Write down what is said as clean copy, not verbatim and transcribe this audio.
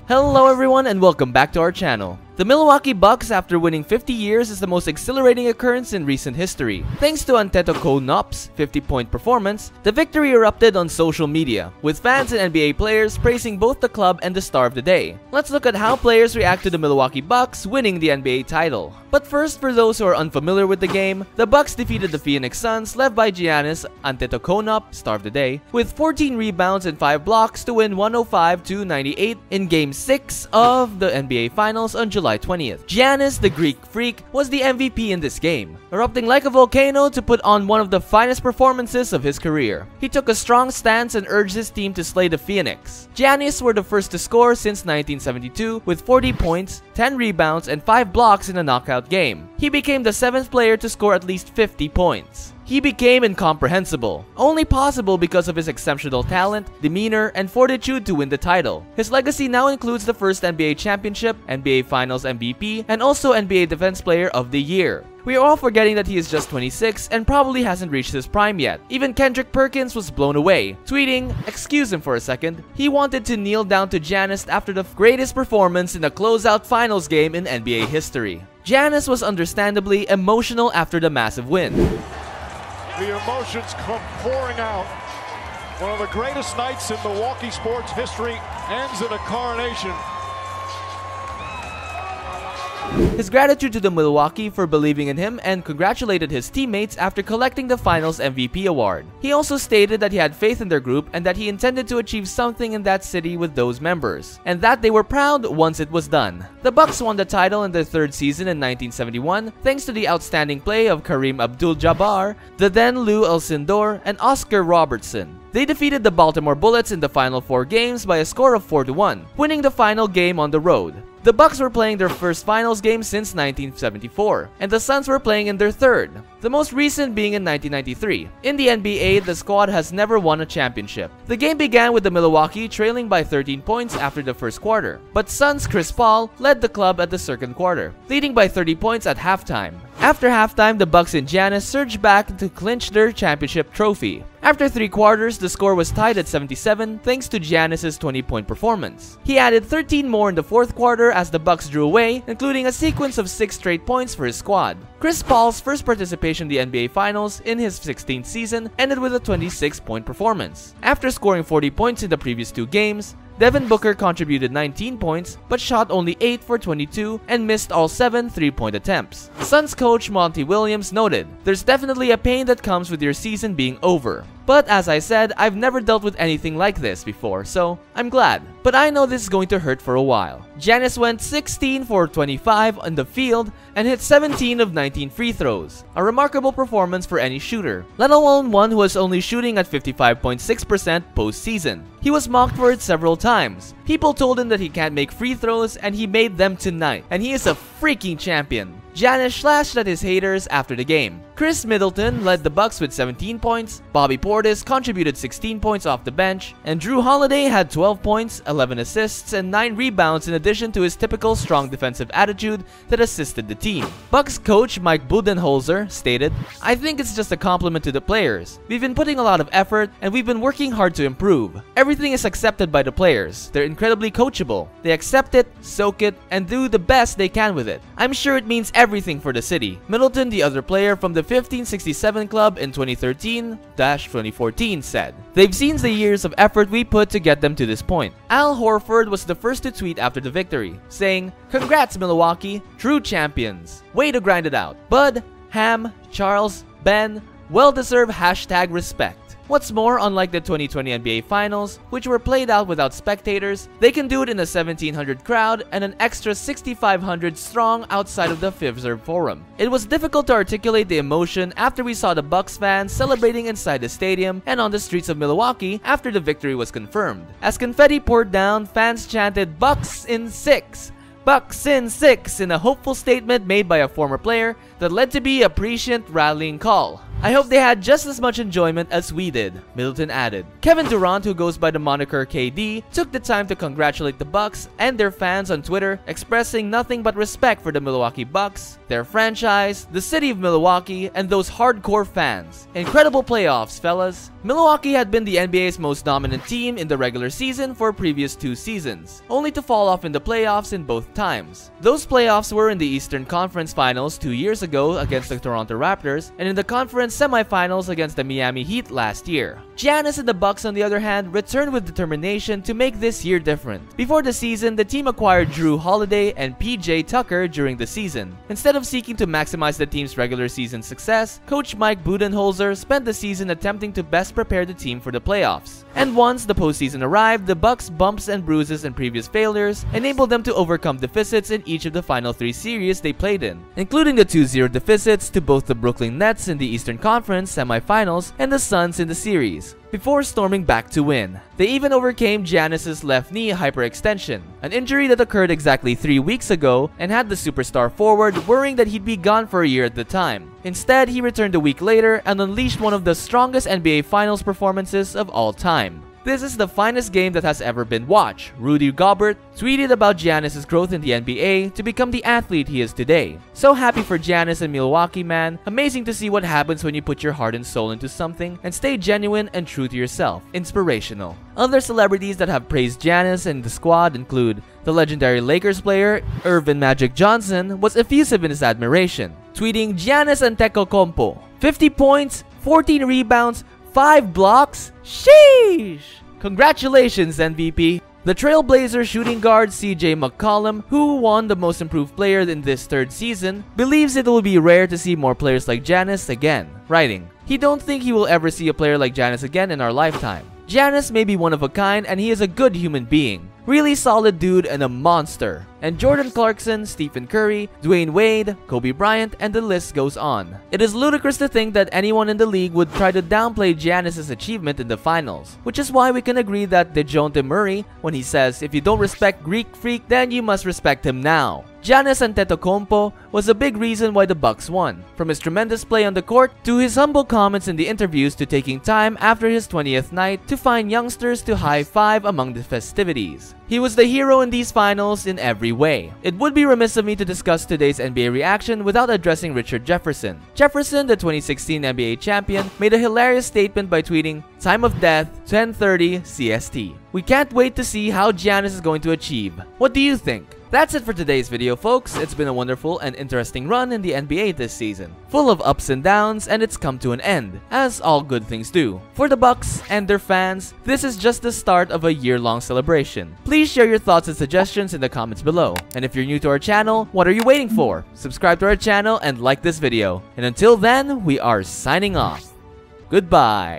Hello everyone and welcome back to our channel. The Milwaukee Bucks, after winning 50 years, is the most exhilarating occurrence in recent history. Thanks to Antetokounmpo's 50-point performance, the victory erupted on social media, with fans and NBA players praising both the club and the star of the day. Let's look at how players react to the Milwaukee Bucks winning the NBA title. But first, for those who are unfamiliar with the game, the Bucks defeated the Phoenix Suns, led by Giannis Antetokounmpo, star of the day, with 14 rebounds and 5 blocks to win 105-98 in Game 6 of the NBA Finals on July 20th. Giannis, the Greek Freak, was the MVP in this game, erupting like a volcano to put on one of the finest performances of his career. He took a strong stance and urged his team to slay the Phoenix. Giannis were the first to score since 1972 with 40 points, 10 rebounds, and 5 blocks in a knockout game. He became the 7th player to score at least 50 points. He became incomprehensible, only possible because of his exceptional talent, demeanor, and fortitude to win the title. His legacy now includes the first NBA championship, NBA Finals MVP, and also NBA Defense Player of the Year. We are all forgetting that he is just 26 and probably hasn't reached his prime yet. Even Kendrick Perkins was blown away, tweeting, "Excuse him for a second." He wanted to kneel down to Giannis after the greatest performance in a closeout finals game in NBA history. Giannis was understandably emotional after the massive win. The emotions come pouring out. One of the greatest nights in Milwaukee sports history ends in a coronation. His gratitude to the Milwaukee for believing in him and congratulated his teammates after collecting the Finals MVP award. He also stated that he had faith in their group and that he intended to achieve something in that city with those members, and that they were proud once it was done. The Bucks won the title in their third season in 1971 thanks to the outstanding play of Kareem Abdul-Jabbar, the then Lou Alcindor, and Oscar Robertson. They defeated the Baltimore Bullets in the final 4 games by a score of 4-1, winning the final game on the road. The Bucks were playing their first finals game since 1974, and the Suns were playing in their third, the most recent being in 1993. In the NBA, the squad has never won a championship. The game began with the Milwaukee trailing by 13 points after the first quarter, but Suns' Chris Paul led the club at the second quarter, leading by 30 points at halftime. After halftime, the Bucks and Giannis surged back to clinch their championship trophy. After 3 quarters, the score was tied at 77 thanks to Giannis' 20-point performance. He added 13 more in the fourth quarter as the Bucks drew away, including a sequence of 6 straight points for his squad. Chris Paul's first participation in the NBA Finals in his 16th season ended with a 26-point performance. After scoring 40 points in the previous 2 games, Devin Booker contributed 19 points but shot only 8 for 22 and missed all 7 3-point attempts. Suns coach Monty Williams noted, "There's definitely a pain that comes with your season being over. But as I said, I've never dealt with anything like this before, so I'm glad. But I know this is going to hurt for a while." Giannis went 16 for 25 on the field and hit 17 of 19 free throws, a remarkable performance for any shooter, let alone one who was only shooting at 55.6% postseason. He was mocked for it several times. People told him that he can't make free throws, and he made them tonight, and he is a freaking champion. Giannis slashed at his haters after the game. Chris Middleton led the Bucks with 17 points, Bobby Portis contributed 16 points off the bench, and Jrue Holiday had 12 points, 11 assists, and 9 rebounds in addition to his typical strong defensive attitude that assisted the team. Bucks coach Mike Budenholzer stated, "I think it's just a compliment to the players. We've been putting a lot of effort, and we've been working hard to improve. Everything is accepted by the players. They're incredibly coachable. They accept it, soak it, and do the best they can with it. I'm sure it means everything for the city." Middleton, the other player from the 1567 club in 2013-2014, said, "They've seen the years of effort we put to get them to this point." Al Horford was the first to tweet after the victory, saying, "Congrats Milwaukee, true champions. Way to grind it out. Bud, Ham, Charles, Ben, well-deserved #respect." What's more, unlike the 2020 NBA Finals, which were played out without spectators, they can do it in a 1,700 crowd and an extra 6,500 strong outside of the Fifth Reserve Forum. It was difficult to articulate the emotion after we saw the Bucks fans celebrating inside the stadium and on the streets of Milwaukee after the victory was confirmed. As confetti poured down, fans chanted "Bucks in 6! Bucks in 6!" in a hopeful statement made by a former player that led to be a prescient rallying call. I hope they had just as much enjoyment as we did, Middleton added. Kevin Durant, who goes by the moniker KD, took the time to congratulate the Bucks and their fans on Twitter, expressing nothing but respect for the Milwaukee Bucks, their franchise, the city of Milwaukee, and those hardcore fans. Incredible playoffs, fellas. Milwaukee had been the NBA's most dominant team in the regular season for previous 2 seasons, only to fall off in the playoffs in both times. Those playoffs were in the Eastern Conference Finals 2 years ago against the Toronto Raptors, and in the conference semifinals against the Miami Heat last year. Giannis and the Bucks, on the other hand, returned with determination to make this year different. Before the season, the team acquired JRUE Holiday and PJ Tucker during the season. Instead of seeking to maximize the team's regular season success, Coach Mike Budenholzer spent the season attempting to best prepare the team for the playoffs. And once the postseason arrived, the Bucks' bumps and bruises and previous failures enabled them to overcome deficits in each of the final 3 series they played in, including the 2-0 deficits to both the Brooklyn Nets in the Eastern Conference semifinals and the Suns in the series, before storming back to win. They even overcame Giannis' left knee hyperextension, an injury that occurred exactly 3 weeks ago and had the superstar forward worrying that he'd be gone for a year at the time. Instead, he returned a week later and unleashed one of the strongest NBA Finals performances of all time. This is the finest game that has ever been watched, Rudy Gobert tweeted about Giannis' growth in the NBA to become the athlete he is today. So happy for Giannis and Milwaukee, man. Amazing to see what happens when you put your heart and soul into something and stay genuine and true to yourself. Inspirational. Other celebrities that have praised Giannis and the squad include the legendary Lakers player, EARVIN Magic Johnson, was effusive in his admiration, tweeting Giannis Antetokounmpo, 50 points, 14 rebounds, 5 blocks? Sheesh! Congratulations, MVP! The Trailblazer shooting guard CJ McCollum, who won the Most Improved Player in this 3rd season, believes it will be rare to see more players like Giannis again, writing, "He don't think he will ever see a player like Giannis again in our lifetime. Giannis may be one of a kind and he is a good human being. Really solid dude and a monster." And Jordan Clarkson, Stephen Curry, Dwayne Wade, Kobe Bryant, and the list goes on. It is ludicrous to think that anyone in the league would try to downplay Giannis' achievement in the finals, which is why we can agree that DeJounte Murray, when he says, "If you don't respect Greek Freak, then you must respect him now." Giannis Antetokounmpo was a big reason why the Bucks won, from his tremendous play on the court to his humble comments in the interviews to taking time after his 20th night to find youngsters to high-five among the festivities. He was the hero in these finals in every way. It would be remiss of me to discuss today's NBA reaction without addressing Richard Jefferson. Jefferson, the 2016 NBA champion, made a hilarious statement by tweeting, "Time of death, 10:30 CST. We can't wait to see how Giannis is going to achieve." What do you think? That's it for today's video, folks. It's been a wonderful and interesting run in the NBA this season, full of ups and downs, and it's come to an end, as all good things do. For the Bucks and their fans, this is just the start of a year-long celebration. Please share your thoughts and suggestions in the comments below. And if you're new to our channel, what are you waiting for? Subscribe to our channel and like this video. And until then, we are signing off. Goodbye.